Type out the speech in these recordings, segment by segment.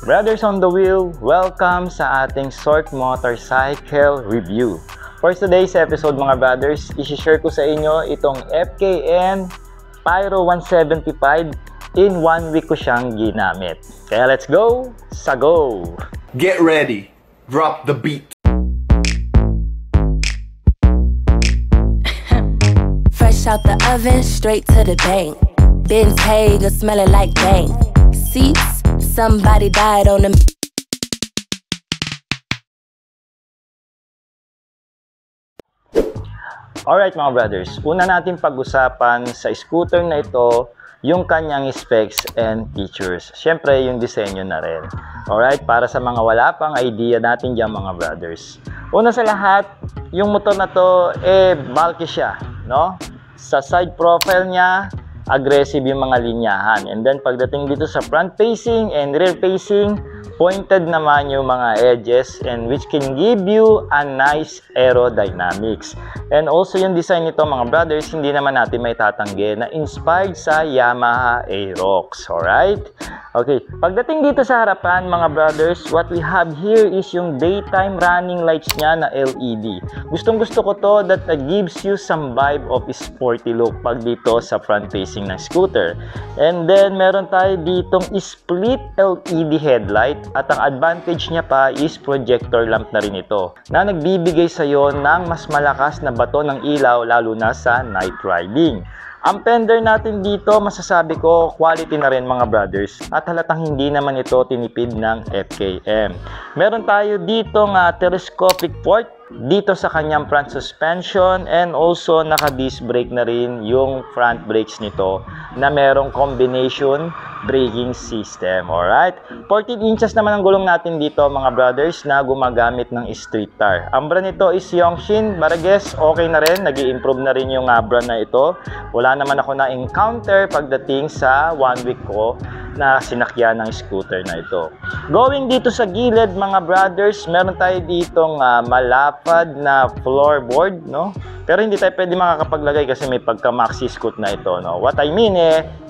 Brothers on the Wheel, welcome sa ating short motorcycle review. For today's episode mga brothers, isi-share ko sa inyo itong FKN Pyro 175. In 1 week ko siyang ginamit. Kaya let's go sa go! Get ready, drop the beat. Fresh out the oven, straight to the bank. Ben's Hager smelling like bank. Seats, somebody died on them. Alright mga brothers, una natin pag-usapan sa scooter na ito yung kanyang specs and features. Siyempre, yung disenyo na rin. Alright, para sa mga wala pang idea natin dyan mga brothers. Una sa lahat, yung motor na to, bulky siya, no? Sa side profile niya, aggressive yung mga linyahan. And then, pagdating dito sa front facing and rear facing, pointed naman yung mga edges and which can give you a nice aerodynamics. And also yung design nito mga brothers, hindi naman natin may tatanggi na inspired sa Yamaha Aerox. Alright? Okay, pagdating dito sa harapan mga brothers, what we have here is yung daytime running lights niya na LED. Gustong gusto ko to that gives you some vibe of sporty look pag dito sa front facing ng scooter. And then meron tayo ditong split LED headlight. At ang advantage niya pa is projector lamp na rin ito na nagbibigay sa iyo ng mas malakas na bato ng ilaw lalo na sa night riding. Ang fender natin dito masasabi ko quality na rin mga brothers at halatang hindi naman ito tinipid ng FKM. Meron tayo dito telescopic port dito sa kanyang front suspension and also naka-disc brake na rin yung front brakes nito na merong combination braking system. Alright? 14 inches naman ang gulong natin dito mga brothers na gumagamit ng street tire. Ang brand nito is Yongshin. Barages, okay na rin. Nag-i-improve na rin yung brand na ito. Wala naman ako na-encounter pagdating sa 1 week ko na sinakyan ng scooter na ito. Going dito sa gilid mga brothers, meron tayo ditong malapad na floorboard, no? Pero hindi tayo pwede makakapaglagay kasi may pagka-maxi scoot na ito, no? What I mean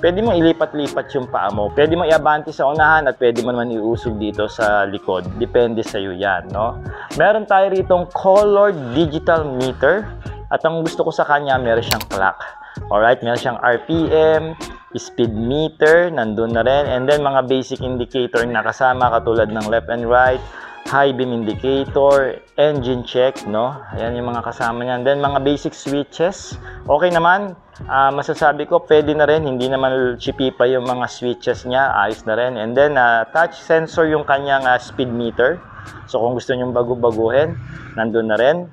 pwede mo ilipat-lipat yung paa mo. Pwede mo i-abante sa unahan at pwede mo naman iusog dito sa likod. Depende sa iyo yan, no? Meron tayo ritong colored digital meter at ang gusto ko sa kanya, meron siyang clock. Alright, meron siyang RPM, speed meter, nandun na rin. And then mga basic indicator na kasama katulad ng left and right, high beam indicator, engine check, no? Ayan yung mga kasama niyan. Then mga basic switches, okay naman. Masasabi ko pwede na rin, hindi naman chippy pa yung mga switches niya, ayos na rin. And then touch sensor yung kanyang speed meter. So kung gusto niyo bago-baguhin, nandun na rin.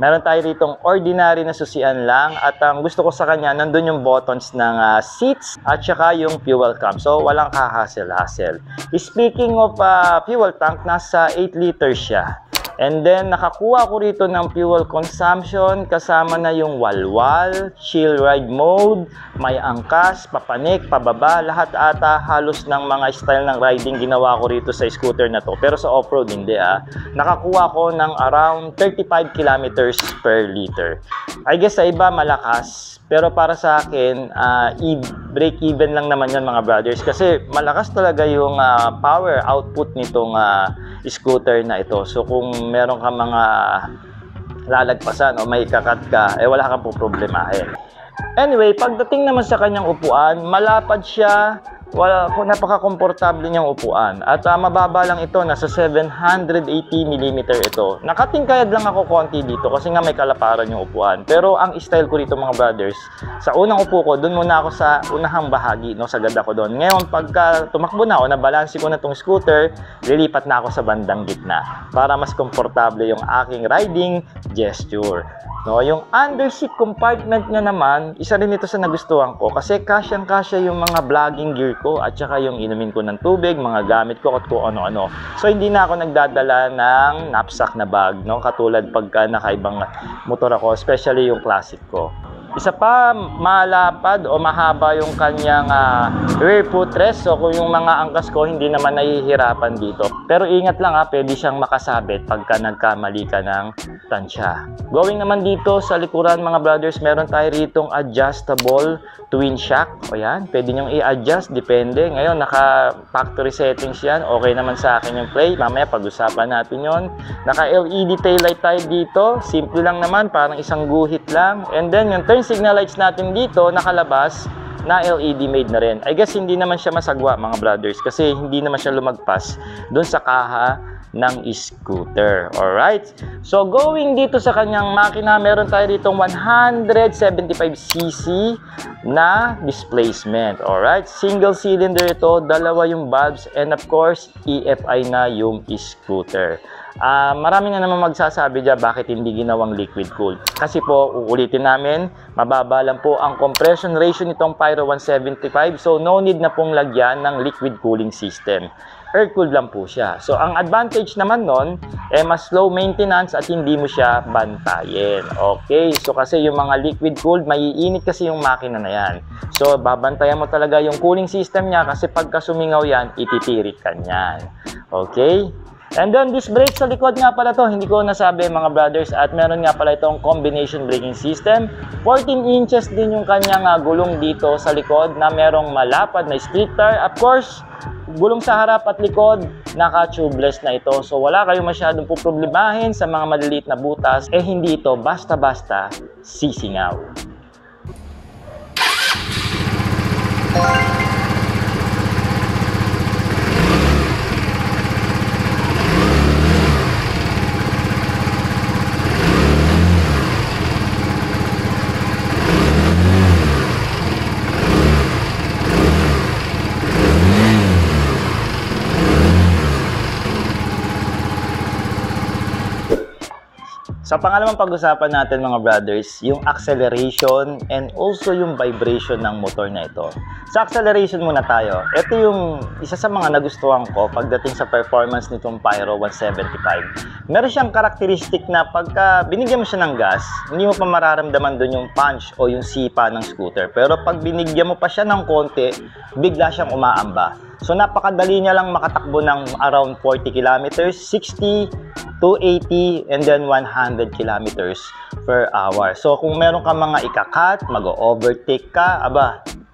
Meron tayo ritong ordinary na susian lang at ang gusto ko sa kanya, nandun yung buttons ng seats at saka yung fuel cam. So, walang kahassle-hassle. Speaking of fuel tank, nasa 8 liters siya. And then, nakakuha ko rito ng fuel consumption, kasama na yung walwal, chill ride mode, may angkas, papanik, pababa, lahat ata halos ng mga style ng riding ginawa ko rito sa scooter na to. Pero sa off-road, hindi Nakakuha ko ng around 35 kilometers per liter. I guess sa iba malakas, pero para sa akin, break even lang naman yan mga brothers kasi malakas talaga yung power output nitong scooter na ito. So kung meron ka mga lalagpasan o may kakat ka, wala kang po problemahin. Anyway, pagdating naman sa kanyang upuan, malapad siya. Napaka-komportable niyang upuan. At mababa lang ito, nasa 780mm ito. Nakatingkayad lang ako konti dito kasi nga may kalaparan yung upuan. Pero ang style ko dito mga brothers, sa unang upo ko, dun muna ako sa unahang bahagi, no, sa ganda ko doon. Ngayon, pagka tumakbo na ako, nabalansi ko na tong scooter, lilipat na ako sa bandang gitna para mas komportable yung aking riding gesture. No, yung underseat compartment niya naman, isa rin ito sa nagustuhan ko kasi kasyang-kasya yung mga vlogging gear ko at saka yung inumin ko ng tubig, mga gamit ko at kung ano-ano. So hindi na ako nagdadala ng knapsack na bag, no, katulad pagka nakaibang motor ako, especially yung classic ko. Isa pa, malapad o mahaba yung kanyang rear footrest. So kung yung mga angkas ko hindi naman nahihirapan dito. Pero ingat lang pwede siyang makasabit pagka nagkamali ka ng tansya. Going naman dito sa likuran mga brothers, meron tayo ritong adjustable twin shock. O yan, pwede nyong i-adjust, depende. Ngayon, naka factory settings yan. Okay naman sa akin yung play. Mamaya pag-usapan natin yon. Naka LED taillight tayo dito. Simple lang naman, parang isang guhit lang. And then, yung turn signal lights natin dito, nakalabas na LED made na rin. I guess hindi naman siya masagwa mga brothers kasi hindi naman siya lumagpas doon sa kaha ng scooter. Alright? So, going dito sa kanyang makina, meron tayo ditong 175cc na displacement. Alright? Single cylinder ito, dalawa yung valves, and of course, EFI na yung scooter. Marami na naman magsasabi dyan bakit hindi ginawang liquid cooled. Kasi po, uulitin namin, mababa lang po ang compression ratio nitong Pyro 175. So, no need na pong lagyan ng liquid cooling system. Air-cooled lang po siya. So, ang advantage naman nun, mas low maintenance at hindi mo siya bantayin. Okay? So, kasi yung mga liquid-cooled, maiinit kasi yung makina na yan. So, babantayan mo talaga yung cooling system niya kasi pagka sumingaw yan, ititirik ka niyan. Okay? And then, this brake sa likod nga pala to, hindi ko nasabi mga brothers, at meron nga pala itong combination braking system. 14 inches din yung kanyang gulong dito sa likod na merong malapad na street tire. Of course, gulong sa harap at likod, naka-tubeless na ito. So, wala kayong masyadong poproblemahin sa mga maliliit na butas. Hindi ito basta-basta sisingaw. Sa pangalawang pag-usapan natin mga brothers, yung acceleration and also yung vibration ng motor na ito. Sa acceleration muna tayo. Ito yung isa sa mga nagustuhan ko pagdating sa performance nitong Pyro 175. Meron siyang karakteristik na pagka binigyan mo siya ng gas, hindi mo pa mararamdaman doon yung punch o yung sipa ng scooter. Pero pag binigyan mo pa siya ng konti, bigla siyang umaamba. So napakadali niya lang makatakbo ng around 40 kilometers, 60 to 80, and then 100 kilometers per hour. So kung meron ka mga ikakat, mag-overtake ka,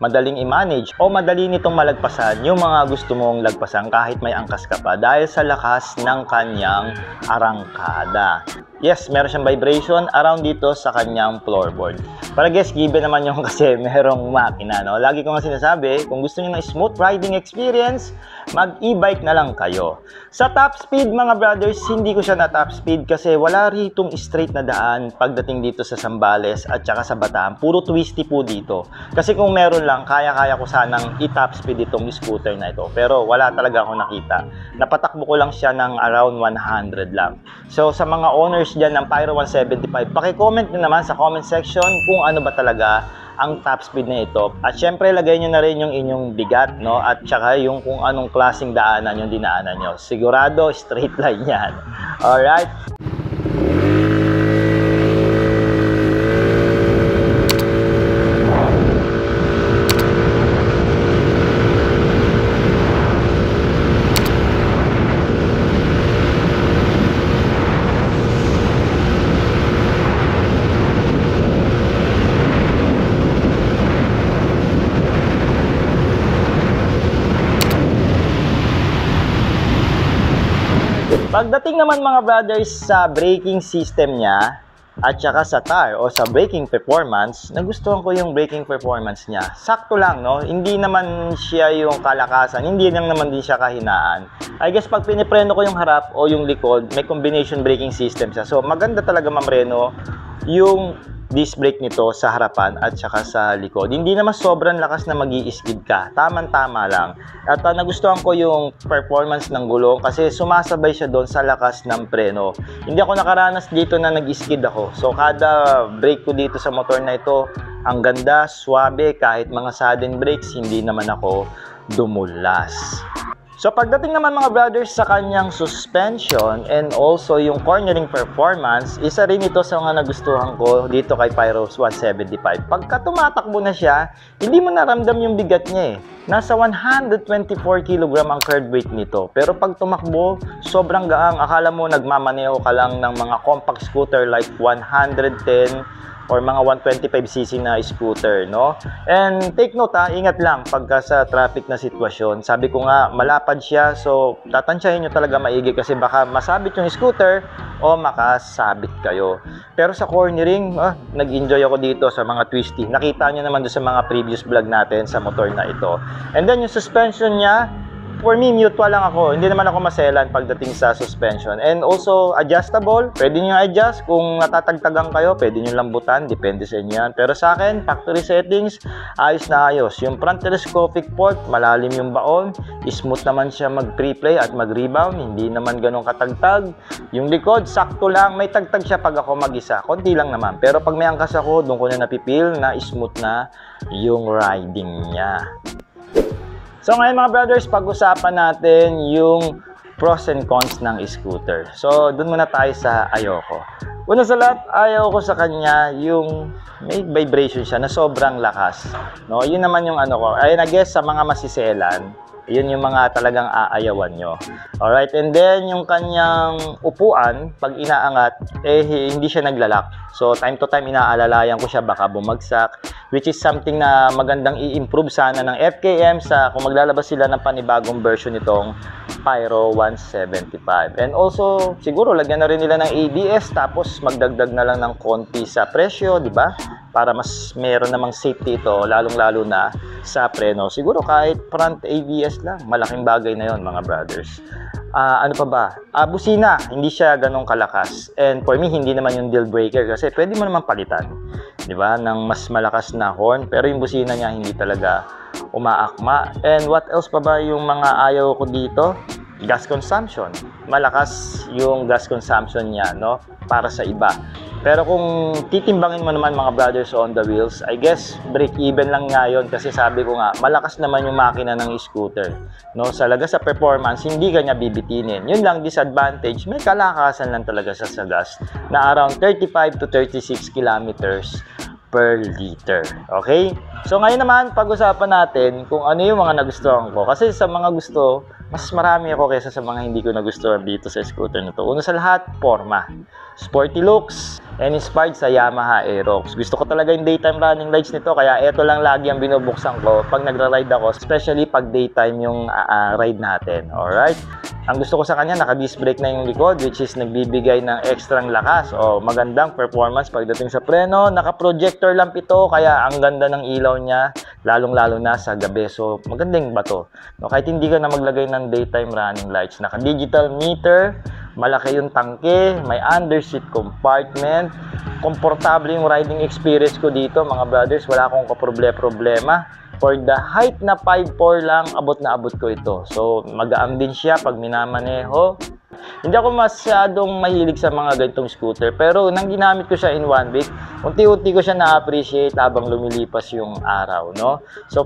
madaling i-manage o madali nitong malagpasan yung mga gusto mong lagpasan kahit may angkas ka pa dahil sa lakas ng kanyang arangkada. Yes, meron siyang vibration around dito sa kanyang floorboard. Para guys, given naman yung kasi merong makina, no? Lagi ko nga sinasabi, kung gusto niyo ng smooth riding experience, mag-e-bike na lang kayo. Sa top speed mga brothers, hindi ko siya na top speed kasi wala ritong straight na daan pagdating dito sa Zambales at saka sa Bataan. Puro twisty po dito. Kasi kung meron lang, kaya-kaya ko sanang i-top speed itong scooter na ito. Pero wala talaga ako nakita. Napatakbo ko lang siya ng around 100 lang. So sa mga owners dyan ng Pyro 175, paki-comment nyo naman sa comment section kung ano ba talaga ang top speed na ito. At syempre, lagay nyo na rin yung inyong bigat, no? At saka yung kung anong klaseng daanan yung dinaanan nyo. Sigurado, straight line yan. Alright? Pagdating naman mga brothers sa braking system niya at saka sa tire o sa braking performance, nagustuhan ko yung braking performance niya. Sakto lang, no? Hindi naman siya yung kalakasan, hindi lang naman din siya kahinaan. I guess pag pinipreno ko yung harap o yung likod, may combination braking system siya. So maganda talaga mamreno yung disc brake nito sa harapan at saka sa likod. Hindi naman sobrang lakas na mag-i-skid ka. Tama-tama lang. At nagustuhan ko yung performance ng gulong kasi sumasabay siya doon sa lakas ng preno. Hindi ako nakaranas dito na nag-skid ako. So kada brake ko dito sa motor na ito, ang ganda, swabe, kahit mga sudden brakes, hindi naman ako dumulas. So pagdating naman mga brothers sa kanyang suspension and also yung cornering performance, isa rin ito sa mga nagustuhan ko dito kay Pyros 175. Pagka tumatakbo na siya, hindi mo naramdam yung bigat niya eh. Nasa 124 kg ang curb weight nito. Pero pag tumakbo, sobrang gaang. Akala mo nagmamaneho ka lang ng mga compact scooter like 110 or mga 125cc na scooter, no? And take note ingat lang pagka sa traffic na sitwasyon. Sabi ko nga, malapad siya, so tatansyahin nyo talaga maigi kasi baka masabit yung scooter o makasabit kayo. Pero sa cornering, nag-enjoy ako dito sa mga twisty. Nakita nyo naman doon sa mga previous vlog natin sa motor na ito. And then yung suspension niya, for me, mutual lang ako. Hindi naman ako maselan pagdating sa suspension. And also, adjustable. Pwede nyo adjust. Kung natatagtagan kayo, pwede nyo lambutan. Depende sa inyo yan. Pero sa akin, factory settings, ayos na ayos. Yung front telescopic port, malalim yung baon. Smooth naman siya mag-pre-play at mag-rebound. Hindi naman ganun katagtag. Yung likod, sakto lang. May tagtag siya pag ako mag-isa. Konti lang naman. Pero pag may angkas ako, doon ko na napipil na smooth na yung riding niya. So ngayon mga brothers, pag-usapan natin yung pros and cons ng scooter. So dun muna tayo sa ayoko. Una sa lahat, ayaw ko sa kanya yung may vibration siya na sobrang lakas. No, yun naman yung ano ko. Ayun, I guess sa mga masiselan, yun yung mga talagang aayawan nyo. Alright, and then yung kanyang upuan, pag inaangat, hindi siya naglalak. So time to time inaalalayan ko siya baka bumagsak, which is something na magandang i-improve sana ng FKM sa kung maglalabas sila ng panibagong version nitong Pyro 175. And also, siguro lagyan na rin nila ng ABS tapos magdagdag na lang ng konti sa presyo, di ba? Para mas meron namang safety ito, lalong-lalo na sa preno. Siguro kahit front ABS lang, malaking bagay na yon mga brothers. Ano pa ba? Busina, hindi siya ganong kalakas. And for me, hindi naman yung deal breaker kasi pwede mo naman palitan, di ba? Ng mas malakas na horn, pero yung busina niya hindi talaga umaakma. And what else pa ba yung mga ayaw ko dito? Gas consumption. Malakas yung gas consumption niya, no? Para sa iba. Pero kung titimbangin mo naman mga brothers on the wheels, I guess break even lang nga yun kasi sabi ko nga, malakas naman yung makina ng scooter. No? Salaga sa performance, hindi ka niya bibitinin. Yun lang disadvantage, may kalakasan lang talaga sa gas na around 35 to 36 kilometers per liter. Okay? So ngayon naman, pag-usapan natin kung ano yung mga nagustuhan ko. Kasi sa mga gusto, mas marami ako kaysa sa mga hindi ko nagustuhan dito sa scooter na to. Una sa lahat, forma. Sporty looks and inspired sa Yamaha Aerox. Gusto ko talaga yung daytime running lights nito, kaya ito lang lagi ang binubuksan ko pag nagra-ride ako, especially pag daytime yung ride natin. Alright? Ang gusto ko sa kanya, naka-disc brake na yung likod, which is nagbibigay ng ekstrang lakas o magandang performance pagdating sa preno. Naka-projector lamp ito, kaya ang ganda ng ilaw niya, lalong-lalo na sa gabi. So, magandang bato. No, kahit hindi ka na maglagay ng daytime running lights. Naka-digital meter, malaki yung tangke, may underseat compartment. Komportable yung riding experience ko dito, mga brothers. Wala akong kaproblema. For the height na 5'4 lang, abot na abot ko ito. So, magaang din siya pag minamaneho. Hindi ako masyadong mahilig sa mga ganitong scooter. Pero nang ginamit ko siya in 1 week, unti-unti ko siya na-appreciate habang lumilipas yung araw, no? So,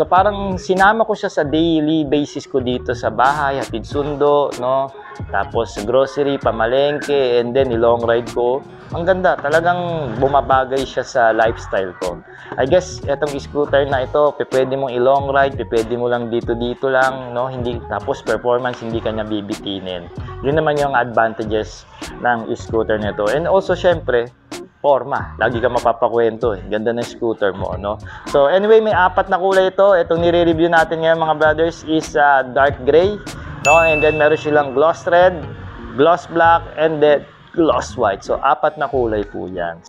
parang sinama ko siya sa daily basis ko dito sa bahay, hatid sundo, no? Tapos grocery, pamalengke, and then long ride ko. Ang ganda, talagang bumabagay siya sa lifestyle ko. I guess etong scooter na ito, pwede mong i-long ride, pwede mo lang dito lang, no? Hindi, tapos performance hindi ka niya bibitinin. Yun naman yung advantages ng scooter nito. And also syempre, forma. Lagi ka mapapakwento eh. Ganda ng scooter mo, no? So anyway, may 4 na kulay ito. Itong nire-review natin ngayon mga brothers is dark gray, no? And then meron silang gloss red, gloss black, and then gloss white. So 4 na kulay po yan.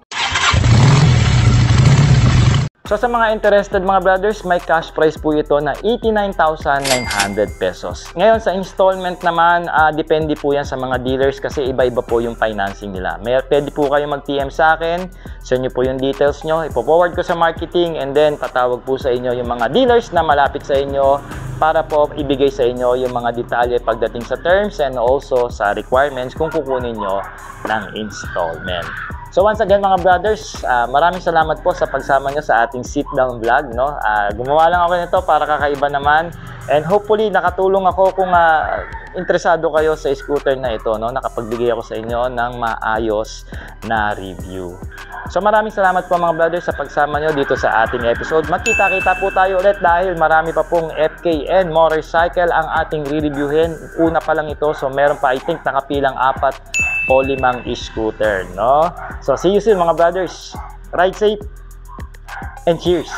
So sa mga interested mga brothers, may cash price po ito na 89,900 pesos. Ngayon sa installment naman, depende po yan sa mga dealers kasi iba-iba po yung financing nila. Pwede po kayo mag-TM sa akin, send nyo po yung details nyo, ipo-forward ko sa marketing, and then tatawag po sa inyo yung mga dealers na malapit sa inyo para po ibigay sa inyo yung mga detalye pagdating sa terms and also sa requirements kung kukunin nyo ng installment. So once again mga brothers, maraming salamat po sa pagsama nyo sa ating sit down vlog, no? Gumawa lang ako nito para kakaiba naman, and hopefully nakatulong ako kung interesado kayo sa scooter na ito, no? Nakapagbigay ako sa inyo ng maayos na review. So maraming salamat po mga brothers sa pagsama nyo dito sa ating episode. Magkita-kita po tayo ulit dahil marami pa pong FKN motorcycle ang ating re-reviewin. Una pa lang ito, so meron pa I think nakapilang 4 o 5 scooter, no? So see you soon mga brothers. Ride safe and cheers!